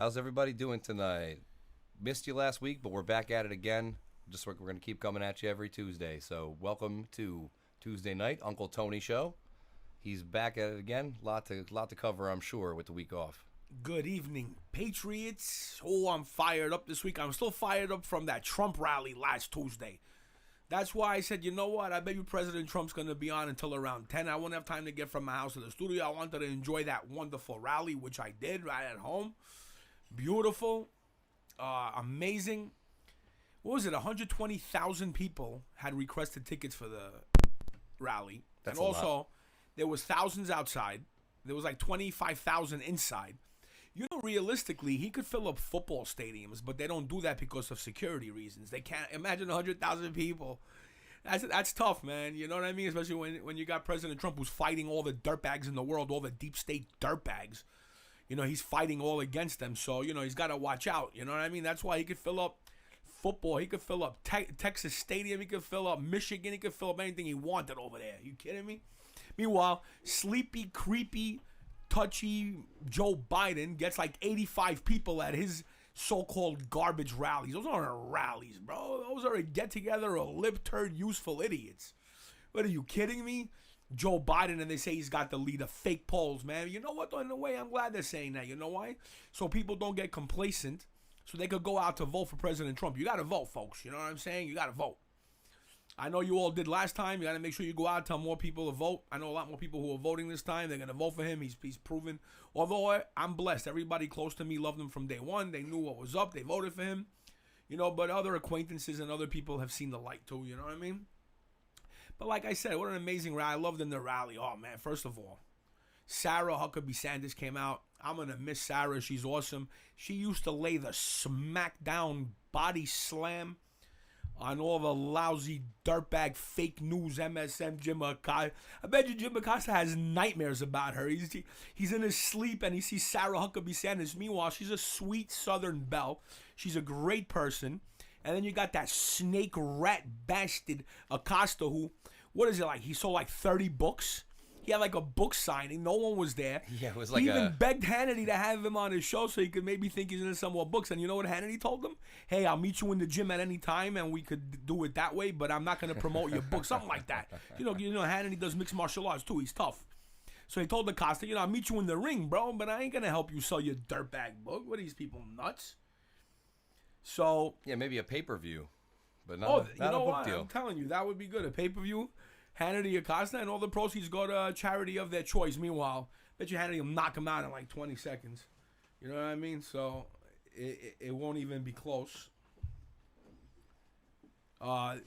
How's everybody doing tonight? Missed you last week, but we're back at it again. We're going to keep coming at you every Tuesday. So welcome to Tuesday night, Uncle Tony show. He's back at it again. Lot to cover, I'm sure, with the week off. Good evening, Patriots. Oh, I'm fired up this week. I'm still fired up from that Trump rally last Tuesday. That's why I said, you know what? I bet you President Trump's going to be on until around 10. I won't have time to get from my house to the studio. I wanted to enjoy that wonderful rally, which I did right at home. Beautiful. Amazing. What was it? 120,000 people had requested tickets for the rally. That's and a also, lot. there was thousands outside. There was like 25,000 inside. You know, realistically, he could fill up football stadiums, but they don't do that because of security reasons. They can't imagine 100,000 people. That's tough, man. You know what I mean? Especially when you got President Trump who's fighting all the dirtbags in the world, all the deep state dirtbags. You know, he's fighting all against them. So, you know, he's got to watch out. You know what I mean? That's why he could fill up football. He could fill up Texas Stadium. He could fill up Michigan. He could fill up anything he wanted over there. You kidding me? Meanwhile, sleepy, creepy, touchy Joe Biden gets like 85 people at his so-called garbage rallies. Those aren't rallies, bro. Those are a get-together of lip-turd useful idiots. What, are you kidding me? Joe Biden, and they say he's got the lead of fake polls, man. You know what? In a way, I'm glad they're saying that. You know why? So people don't get complacent, so they could go out to vote for President Trump. You got to vote, folks. You know what I'm saying? You got to vote. I know you all did last time. You got to make sure you go out, tell more people to vote. I know a lot more people who are voting this time. They're going to vote for him. He's proven. Although I'm blessed. Everybody close to me loved him from day one. They knew what was up. They voted for him. You know, but other acquaintances and other people have seen the light too. You know what I mean? But like I said, what an amazing rally. I loved in the rally. Oh, man. First of all, Sarah Huckabee Sanders came out. I'm going to miss Sarah. She's awesome. She used to lay the smackdown body slam on all the lousy dirtbag fake news MSM Jim Acosta. I bet you Jim Acosta has nightmares about her. He's in his sleep and he sees Sarah Huckabee Sanders. Meanwhile, she's a sweet Southern belle. She's a great person. And then you got that snake rat bastard Acosta who, what is it like? He sold like 30 books. He had like a book signing. No one was there. Yeah, it was like he even begged Hannity to have him on his show so he could maybe think he's into some more books. And you know what Hannity told him? Hey, I'll meet you in the gym at any time and we could do it that way, but I'm not going to promote your book. Something like that. You know, Hannity does mixed martial arts too. He's tough. So he told Acosta, I'll meet you in the ring, bro, but I ain't going to help you sell your dirtbag book. What are these people, nuts? So yeah, maybe a pay-per-view, but not a book deal. I'm telling you, that would be good. A pay-per-view, Hannity Acosta, and all the proceeds go to a charity of their choice. Meanwhile, bet you Hannity will knock him out in like 20 seconds. You know what I mean? So it won't even be close.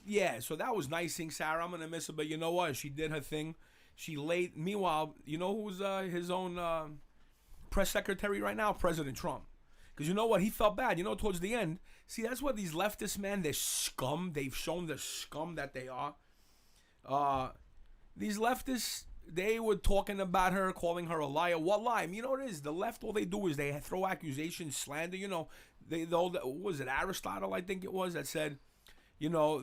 Yeah, so that was nice seeing Sarah. I'm going to miss her, but you know what? She did her thing. She laid. Meanwhile, you know who's his own press secretary right now? President Trump. Because you know what? He felt bad. You know, towards the end. See, that's what these leftists, man, they're scum. They've shown the scum that they are. These leftists, they were talking about her, calling her a liar. What lie? I mean, you know what it is? The left, all they do is they throw accusations, slander. You know, what was it, Aristotle, I think it was, that said, you know,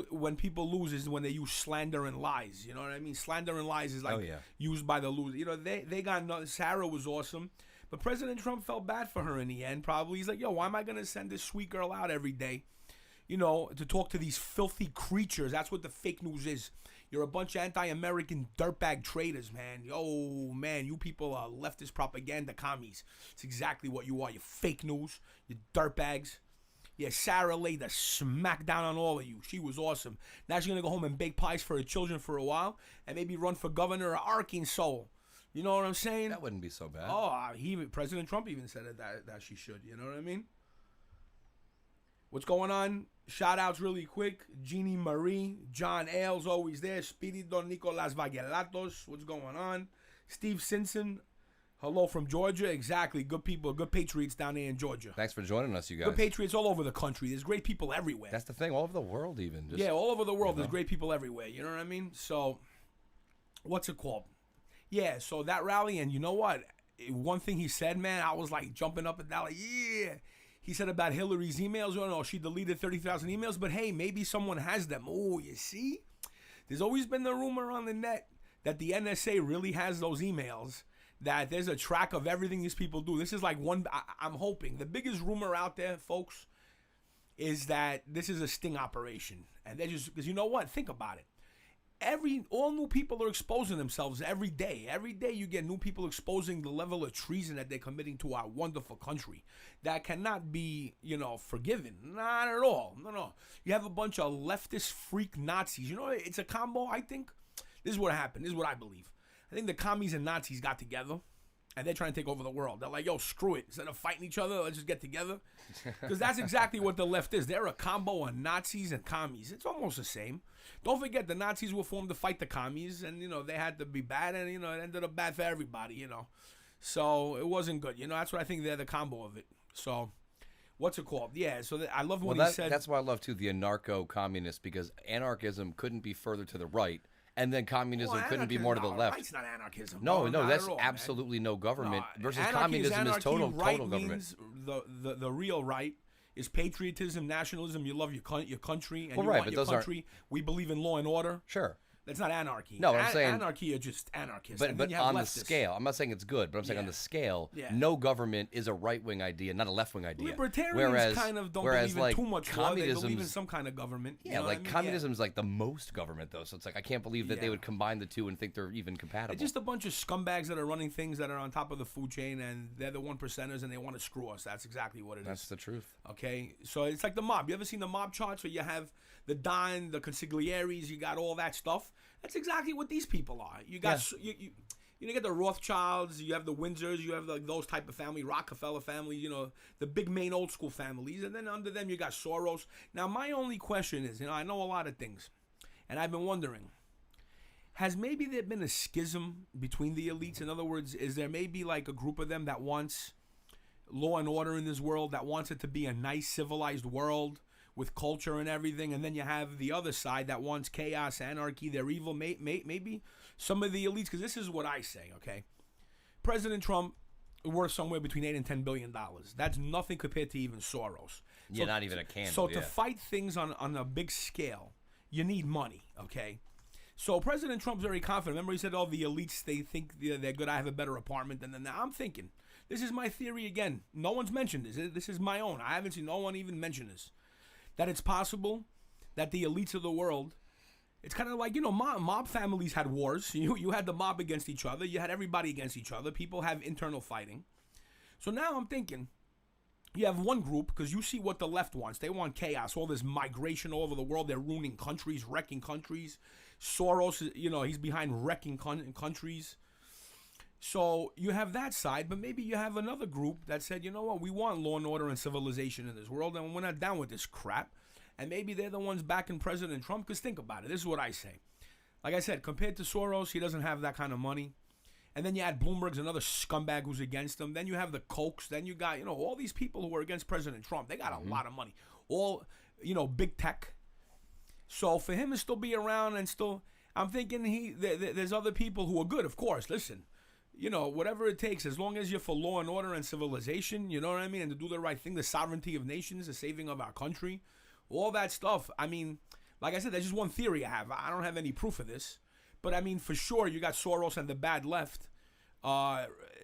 when people lose is when they use slander and lies. You know what I mean? Slander and lies is like used by the loser. You know, they got nothing. Sarah was awesome. But President Trump felt bad for her in the end, probably. He's like, yo, why am I going to send this sweet girl out every day, you know, to talk to these filthy creatures? That's what the fake news is. You're a bunch of anti-American dirtbag traitors, man. Yo, man, you people are leftist propaganda commies. It's exactly what you are. You fake news. You dirtbags. Yeah, Sarah laid the smack down on all of you. She was awesome. Now she's going to go home and bake pies for her children for a while and maybe run for governor of Arkansas. You know what I'm saying? That wouldn't be so bad. Oh, President Trump even said it that she should. You know what I mean? What's going on? Shout outs really quick. Jeannie Marie, John Ailes always there. Spirito Nicolas Vagelatos. What's going on? Steve Simpson. Hello from Georgia. Exactly. Good people, good patriots down there in Georgia. Thanks for joining us, you guys. Good patriots all over the country. There's great people everywhere. That's the thing. All over the world, even. Yeah, all over the world. There's great people everywhere. You know what I mean? So, what's it called? Yeah, so that rally, and you know what? One thing he said, man, I was like jumping up and down, like, yeah. He said about Hillary's emails, oh no, she deleted 30,000 emails, but hey, maybe someone has them. Oh, you see? There's always been the rumor on the net that the NSA really has those emails that there's a track of everything these people do. This is like I'm hoping. The biggest rumor out there, folks, is that this is a sting operation. And they're just, because you know what? Think about it. All new people are exposing themselves every day. Every day you get new people exposing the level of treason that they're committing to our wonderful country. That cannot be, forgiven. Not at all. No. You have a bunch of leftist freak Nazis. It's a combo, I think. This is what happened. This is what I believe. I think the commies and Nazis got together, and they're trying to take over the world. They're like, yo, screw it. Instead of fighting each other, let's just get together. Because that's exactly what the left is. They're a combo of Nazis and commies. It's almost the same. Don't forget, the Nazis were formed to fight the commies, and, they had to be bad, and, it ended up bad for everybody, So it wasn't good. That's what I think they're the combo of it. So what's it called? Yeah, so I love when he said. That's why I love, too, the anarcho-communist, because anarchism couldn't be further to the right. And then communism couldn't be more to the left. It's not anarchism. No, that's absolutely no government. Versus communism is total government. Means the real right is patriotism, nationalism. You love your country, and you right, want your country. We believe in law and order. Sure. That's not anarchy. No, I'm saying anarchy are just anarchists. But on the scale, I'm not saying it's good, but I'm saying on the scale, no government is a right-wing idea, not a left-wing idea. Libertarians kind of don't believe in too much law. They believe in some kind of government. Yeah, communism is like the most government, though. So it's like I can't believe that they would combine the two and think they're even compatible. It's just a bunch of scumbags that are running things that are on top of the food chain, and they're the 1%ers, and they want to screw us. That's exactly what it is. That's the truth. Okay, so it's like the mob. You ever seen the mob charts where you have the Don, the consiglieres, you got all that stuff? That's exactly what these people are. You got you get the Rothschilds, you have the Windsors, you have those type of family, Rockefeller family, the big main old school families, and then under them you got Soros. Now my only question is, I know a lot of things, and I've been wondering, has maybe there been a schism between the elites? In other words, is there maybe like a group of them that wants law and order in this world, that wants it to be a nice civilized world with culture and everything, and then you have the other side that wants chaos, anarchy, they're evil. Maybe some of the elites, because this is what I say, okay? President Trump worth somewhere between $8 and $10 billion. That's nothing compared to even Soros. Yeah, not even a candle. So to fight things on a big scale, you need money, okay? So President Trump's very confident. Remember he said, the elites, they think they're good. I have a better apartment than them. Now I'm thinking, this is my theory again. No one's mentioned this. This is my own. I haven't seen no one even mention this. That it's possible that the elites of the world, it's kind of like, mob families had wars. You had the mob against each other. You had everybody against each other. People have internal fighting. So now I'm thinking, you have one group, because you see what the left wants. They want chaos, all this migration all over the world. They're ruining countries, wrecking countries. Soros, he's behind wrecking countries. So you have that side, but maybe you have another group that said, you know what, we want law and order and civilization in this world, and we're not down with this crap. And maybe they're the ones backing President Trump, because think about it. This is what I say. Like I said, compared to Soros, he doesn't have that kind of money. And then you add Bloomberg's another scumbag who's against him. Then you have the Kochs. Then you got, all these people who are against President Trump. They got a lot of money. All, big tech. So for him to still be around and still, I'm thinking there's other people who are good, of course. Listen. Whatever it takes, as long as you're for law and order and civilization, you know what I mean, and to do the right thing, the sovereignty of nations, the saving of our country, all that stuff. I mean, like I said, that's just one theory I have. I don't have any proof of this. But, I mean, for sure, you got Soros and the bad left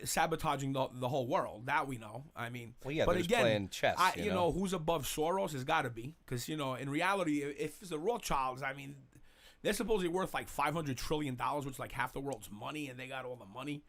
sabotaging the whole world. That we know. I mean, well, yeah, but they're again, playing chess. Who's above Soros has got to be. Because, in reality, if it's the Rothschilds, I mean, they're supposedly worth like $500 trillion, which is like half the world's money, and they got all the money.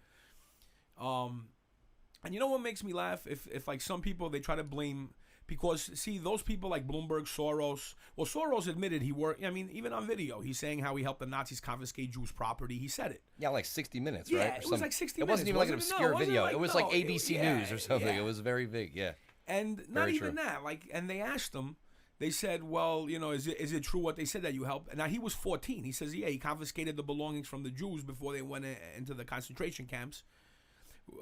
And you know what makes me laugh? If like some people, they try to blame, because see, those people like Bloomberg, Soros, well, Soros admitted he worked, even on video, he's saying how he helped the Nazis confiscate Jews' property. He said it. Yeah, like 60 Minutes, right? Yeah, it was like 60 minutes. It wasn't even like an obscure video. It was like ABC News or something. It was very big, yeah. And not very even true. That, and they asked him, they said, well, is it true what they said that you helped? And now he was 14. He says, yeah, he confiscated the belongings from the Jews before they went into the concentration camps.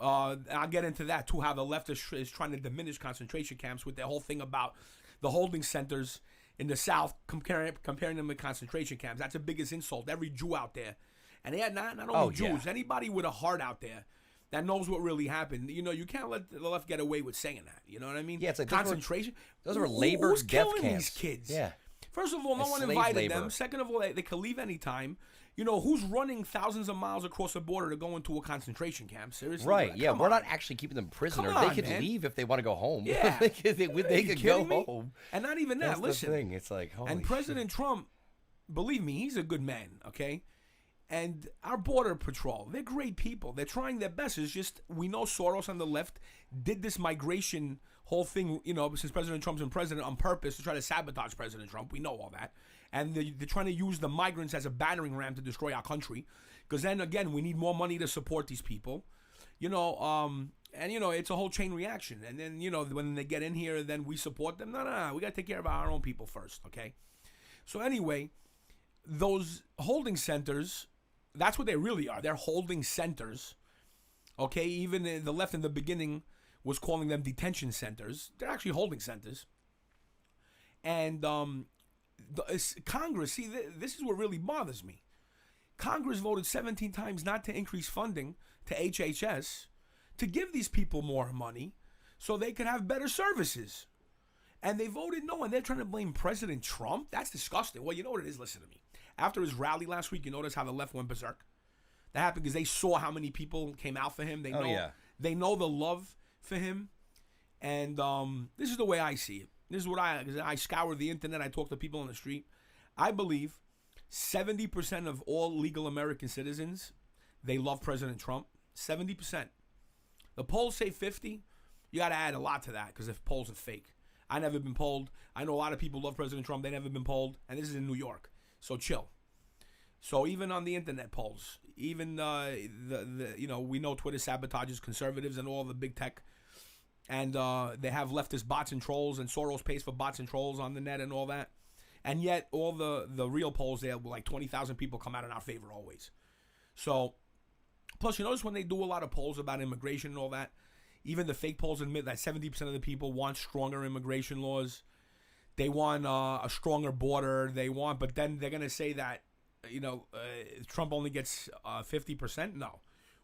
I'll get into that too, how the left is trying to diminish concentration camps with their whole thing about the holding centers in the South, comparing them with concentration camps. That's the biggest insult. Every Jew out there, and they had not only Jews, anybody with a heart out there that knows what really happened. You can't let the left get away with saying that. You know what I mean? Yeah, it's like concentration. Those were labor who's death killing camps. These kids? Yeah. First of all, no As one slave invited labor. them. Second of all, they can leave anytime. You know, who's running thousands of miles across the border to go into a concentration camp? Seriously? Right, Like, yeah, come we're on. not actually keeping them prisoner. Come They on, could man. leave if they want to go home. Yeah. they could Are you go kidding me? home. And not even that. That's Listen, the thing. It's like, holy and President Trump, believe me, he's a good man, okay? And our border patrol, they're great people. They're trying their best. It's just we know Soros on the left did this migration whole thing, you know, since President Trump's been president on purpose to try to sabotage President Trump. We know all that. And they're trying to use the migrants as a battering ram to destroy our country. Because then, again, we need more money to support these people. You know, and, you know, it's a whole chain reaction. And then, you know, when they get in here, then we support them. No. We got to take care of our own people first, okay? So anyway, those holding centers, that's what they really are. They're holding centers, okay? Even the left in the beginning was calling them detention centers. They're actually holding centers. And Congress, see, this is what really bothers me. Congress voted 17 times not to increase funding to HHS to give these people more money so they could have better services. And they voted no, and they're trying to blame President Trump? That's disgusting. Well, you know what it is? Listen to me. After his rally last week, you notice how the left went berserk? That happened because they saw how many people came out for him. They know the love for him. And this is the way I see it. This is what I scour the internet. I talk to people on the street. I believe 70% of all legal American citizens, they love President Trump. 70%. The polls say 50. You got to add a lot to that because if polls are fake. I never been polled. I know a lot of people love President Trump. They never been polled. And this is in New York. So chill. So even on the internet polls, even we know Twitter sabotages conservatives and all the big tech. And they have leftist bots and trolls, and Soros pays for bots and trolls on the net and all that. And yet, all the real polls there, like 20,000 people come out in our favor always. So, plus, you notice when they do a lot of polls about immigration and all that, even the fake polls admit that 70% of the people want stronger immigration laws. They want a stronger border. But then they're going to say that, Trump only gets 50%. No.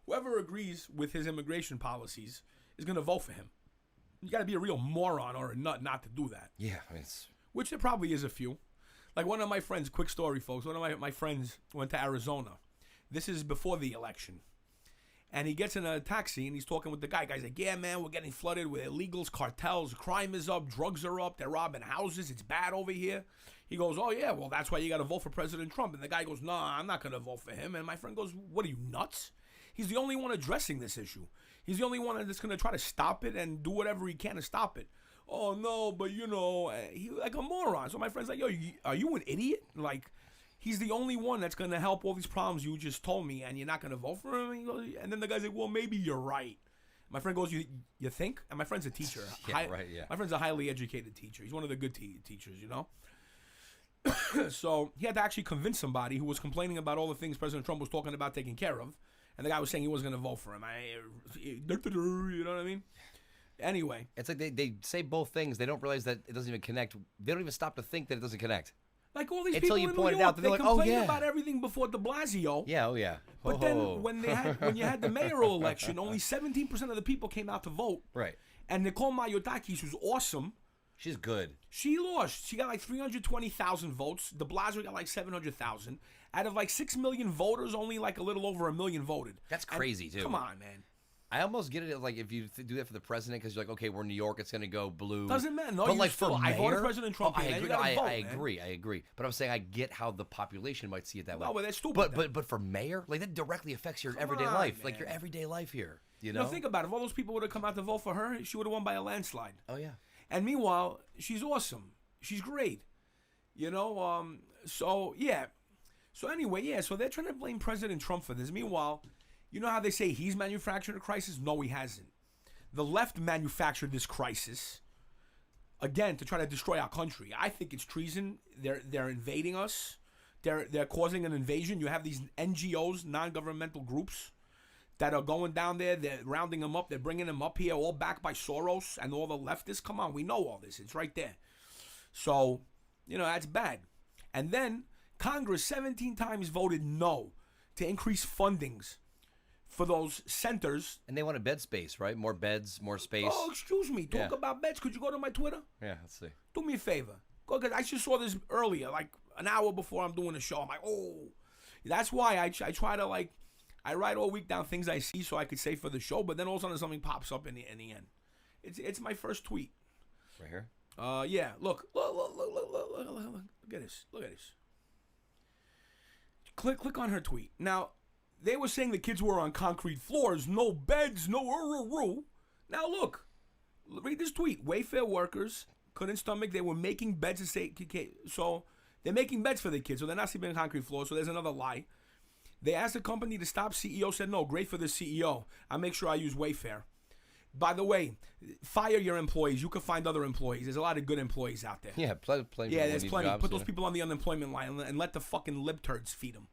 Whoever agrees with his immigration policies is going to vote for him. You got to be a real moron or a nut not to do that. Yeah, it's... Which there probably is a few. Like one of my friends, quick story, folks. One of my friends went to Arizona. This is before the election. And he gets in a taxi and he's talking with the guy. Guy's like, yeah, man, we're getting flooded with illegals, cartels. Crime is up. Drugs are up. They're robbing houses. It's bad over here. He goes, oh, yeah, well, that's why you got to vote for President Trump. And the guy goes, nah, I'm not going to vote for him. And my friend goes, what are you, nuts? He's the only one addressing this issue. He's the only one that's going to try to stop it and do whatever he can to stop it. Oh, no, but, he like a moron. So my friend's like, yo, are you an idiot? Like, he's the only one that's going to help all these problems you just told me, and you're not going to vote for him? And then the guy's like, well, maybe you're right. My friend goes, you think? And my friend's a teacher. Yeah, right, yeah. My friend's a highly educated teacher. He's one of the good teachers, So he had to actually convince somebody who was complaining about all the things President Trump was talking about taking care of. And the guy was saying he wasn't going to vote for him. You know what I mean? Anyway. It's like they say both things. They don't realize that it doesn't even connect. They don't even stop to think that it doesn't connect. Like all these Until people you in point New it York, out, they they're like, complained oh, yeah. about everything before de Blasio. Yeah, oh, yeah. But then when you had the mayoral election, only 17% of the people came out to vote. Right. And Nicole Mayotakis, who's awesome. She's good. She lost. She got like 320,000 votes. De Blasio got like 700,000. Out of like 6 million voters, only like a little over 1 million voted. That's crazy, too. Come on, man. I almost get it, like, if you do that for the president, because you're like, okay, we're in New York, it's going to go blue. Doesn't matter. No, but like for I mayor, voted President Trump. I agree. Vote, I agree. But I'm saying I get how the population might see it that way. No, but that's stupid. But for mayor, like that directly affects your everyday life, man. Like your everyday life here. You know, think about it. If all those people would have come out to vote for her, she would have won by a landslide. Oh yeah. And meanwhile, she's awesome. She's great. So yeah. So anyway, yeah. So they're trying to blame President Trump for this. Meanwhile, you know how they say he's manufactured a crisis? No, he hasn't. The left manufactured this crisis, again, to try to destroy our country. I think it's treason. They're invading us. They're causing an invasion. You have these NGOs, non-governmental groups, that are going down there. They're rounding them up. They're bringing them up here, all backed by Soros and all the leftists. Come on, we know all this. It's right there. So, that's bad. And then Congress 17 times voted no to increase fundings for those centers. And they want a bed space, right? More beds, more space. Oh, excuse me. Talk about beds. Could you go to my Twitter? Yeah, let's see. Do me a favor. Go, because I just saw this earlier, like an hour before I'm doing the show. I'm like, oh. That's why I try to, like, I write all week down things I see so I could say for the show, but then all of a sudden something pops up in the end. It's my first tweet. Right here? Yeah. Look at this. Look at this. Click on her tweet. Now, they were saying the kids were on concrete floors, no beds, no. Now look, read this tweet. Wayfair workers couldn't stomach. They were making beds to say, so they're making beds for the kids, so they're not sleeping on concrete floors. So there's another lie. They asked the company to stop. CEO said no. Great for the CEO. I'll make sure I use Wayfair. By the way, fire your employees. You can find other employees. There's a lot of good employees out there. Yeah, plenty. Yeah, there's plenty. Put those people on the unemployment line and let the fucking lib turds feed them.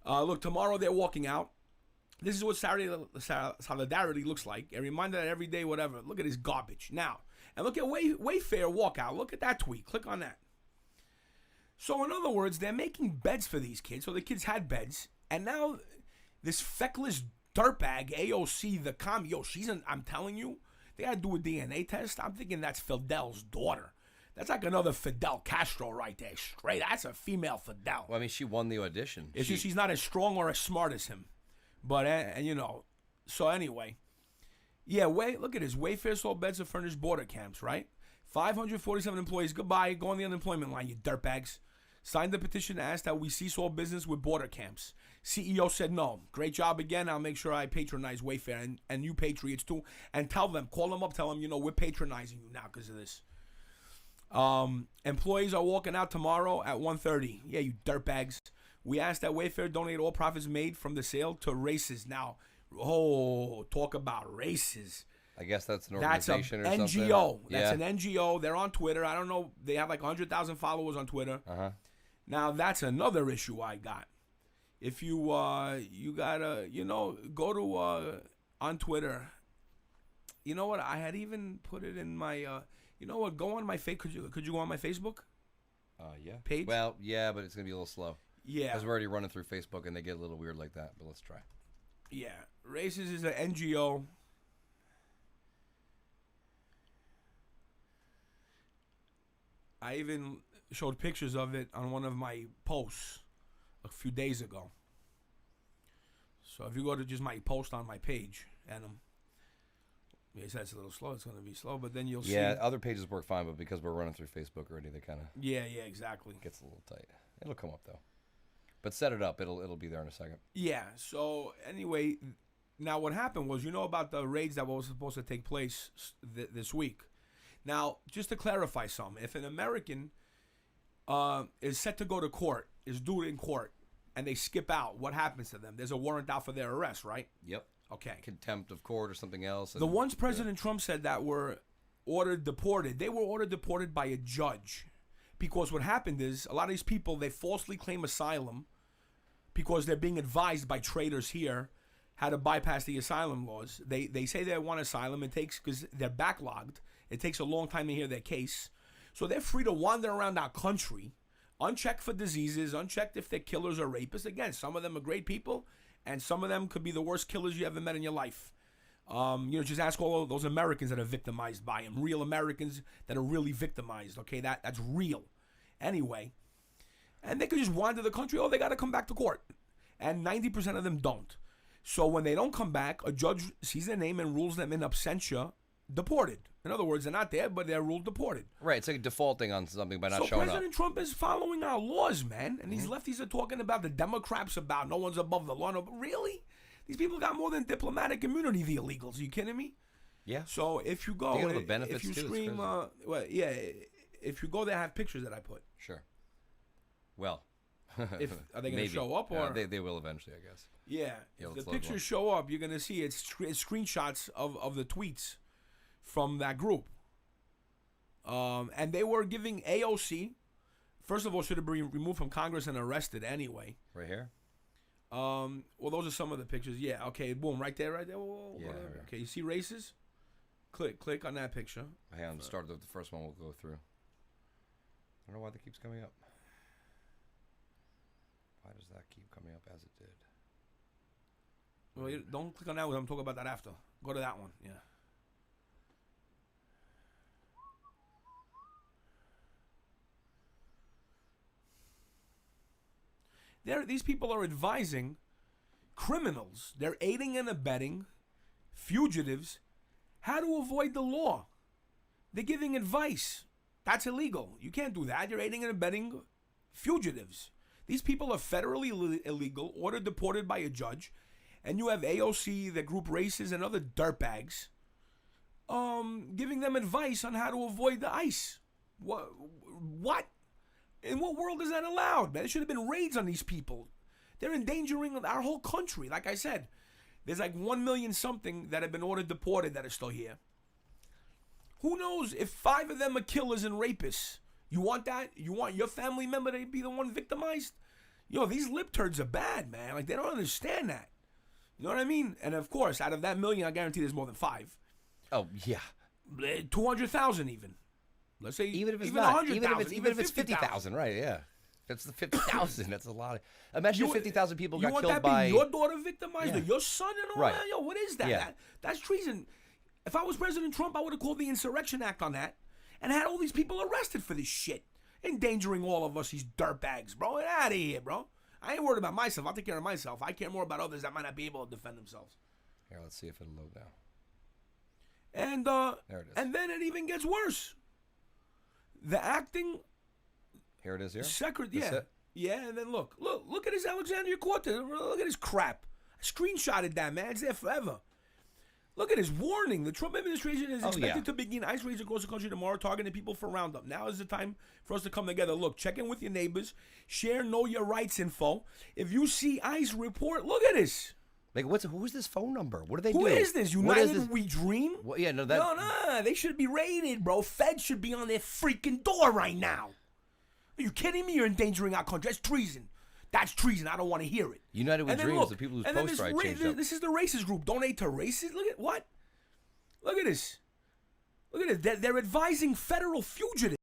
Look, tomorrow they're walking out. This is what solidarity looks like. A reminder that every day, whatever. Look at this garbage. Now, and look at Wayfair walkout. Look at that tweet. Click on that. So, in other words, they're making beds for these kids. So the kids had beds. And now this feckless dirtbag, AOC, the commie, I'm telling you, they got to do a DNA test. I'm thinking that's Fidel's daughter. That's like another Fidel Castro right there. Straight. That's a female Fidel. Well, I mean, she won the audition. She's not as strong or as smart as him. But, and you know, so anyway. Yeah, look at this. Wayfair sold beds to furnished border camps, right? 547 employees. Goodbye. Go on the unemployment line, you dirtbags. Signed the petition to ask that we cease all business with border camps. CEO said no. Great job again. I'll make sure I patronize Wayfair and you patriots too. And tell them, call them up, tell them, we're patronizing you now because of this. Employees are walking out tomorrow at 1:30. Yeah, you dirtbags. We asked that Wayfair donate all profits made from the sale to races. Now, talk about races. I guess that's an organization that's or something. NGO. That's an NGO. They're on Twitter. I don't know. They have like 100,000 followers on Twitter. Uh-huh. Now, that's another issue I got. If you gotta, go to on Twitter. You know what? I had even put it in my, go on my could you go on my Facebook? Yeah. Page? Well, yeah, but it's gonna be a little slow. Yeah. Because we're already running through Facebook and they get a little weird like that. But let's try. Yeah. Races is an NGO. I even showed pictures of it on one of my posts a few days ago. So if you go to just my post on my page, and it says it's a little slow, it's going to be slow, but then you'll see. Yeah, other pages work fine, but because we're running through Facebook already, they kind of. Yeah, exactly. Gets a little tight. It'll come up though. But set it up. It'll be there in a second. Yeah. So anyway, now what happened was, about the raids that were supposed to take place this week. Now, just to clarify something, if an American is set to go to court, is due in court, and they skip out, what happens to them? There's a warrant out for their arrest, right? Yep. Okay. Contempt of court or something else. The ones President Trump said that were ordered deported, they were ordered deported by a judge. Because what happened is, a lot of these people, they falsely claim asylum because they're being advised by traitors here how to bypass the asylum laws. They say they want asylum. It takes, because they're backlogged, it takes a long time to hear their case. So they're free to wander around our country, unchecked for diseases, unchecked if they're killers or rapists. Again, some of them are great people, and some of them could be the worst killers you ever met in your life. Just ask all of those Americans that are victimized by him. Real Americans that are really victimized, okay? That's real. Anyway, and they could just wander the country. Oh, they got to come back to court. And 90% of them don't. So when they don't come back, a judge sees their name and rules them in absentia deported. In other words, they're not there, but they're ruled deported. Right, it's like defaulting on something by not showing up. So President Trump is following our laws, man. And these lefties are talking about the Democrats about no one's above the law. No, but really? These people got more than diplomatic immunity, the illegals. Are you kidding me? Yeah. So if you go, the benefits if you too, scream, if you go there, have pictures that I put. Sure. Well. Are they going to show up? Or they will eventually, I guess. Yeah. If the pictures show up, you're going to see it's screenshots of the tweets from that group. And they were giving AOC, first of all, should have been removed from Congress and arrested anyway. Right here? Well, those are some of the pictures. Yeah, okay, boom, right there. Whoa, yeah, right. Okay, you see races? Click on that picture. Hang on, start with the first one we'll go through. I don't know why that keeps coming up. Why does that keep coming up as it did? Well, don't click on that one. I'm talking about that after. Go to that one, yeah. These people are advising criminals. They're aiding and abetting fugitives how to avoid the law. They're giving advice. That's illegal. You can't do that. You're aiding and abetting fugitives. These people are federally illegal, ordered deported by a judge, and you have AOC, the group races, and other dirtbags giving them advice on how to avoid the ICE. What? In what world is that allowed, man? There should have been raids on these people. They're endangering our whole country. Like I said, there's like 1 million something that have been ordered deported that are still here. Who knows if 5 of them are killers and rapists? You want that? You want your family member to be the one victimized? Yo, these lip turds are bad, man. Like, they don't understand that. You know what I mean? And of course, out of that million, I guarantee there's more than 5. Oh, yeah. 200,000 even. Let's say even if it's even not, 100,000, even if it's 50,000, right? Yeah, that's the 50,000. That's a lot. Imagine if 50,000 people got killed by. You want that be your daughter victimized or your son and all right. that? Yo, what is that? Yeah. That's treason. If I was President Trump, I would have called the Insurrection Act on that and had all these people arrested for this shit, endangering all of us, these dirtbags, bro. Get out of here, bro. I ain't worried about myself. I'll take care of myself. I care more about others that might not be able to defend themselves. Here, let's see if it'll load now. And there it is. And then it even gets worse. The acting. Here it is. Here. Yeah. And then look at his Alexandria Cortez. Look at his crap. I screenshotted that, man. It's there forever. Look at his warning. The Trump administration is expected to begin ICE raids across the country tomorrow, targeting people for roundup. Now is the time for us to come together. Look, check in with your neighbors. Share Know Your Rights info. If you see ICE, report. Look at this. Like, who's this phone number? What do they do? Who is this? United We Dream? Well, yeah, no, they should be raided, bro. Feds should be on their freaking door right now. Are you kidding me? You're endangering our country. That's treason. That's treason. I don't want to hear it. United We Dream is the people whose poster I changed up. This is the racist group. Donate to racists. Look at what? Look at this. Look at it. They're advising federal fugitives.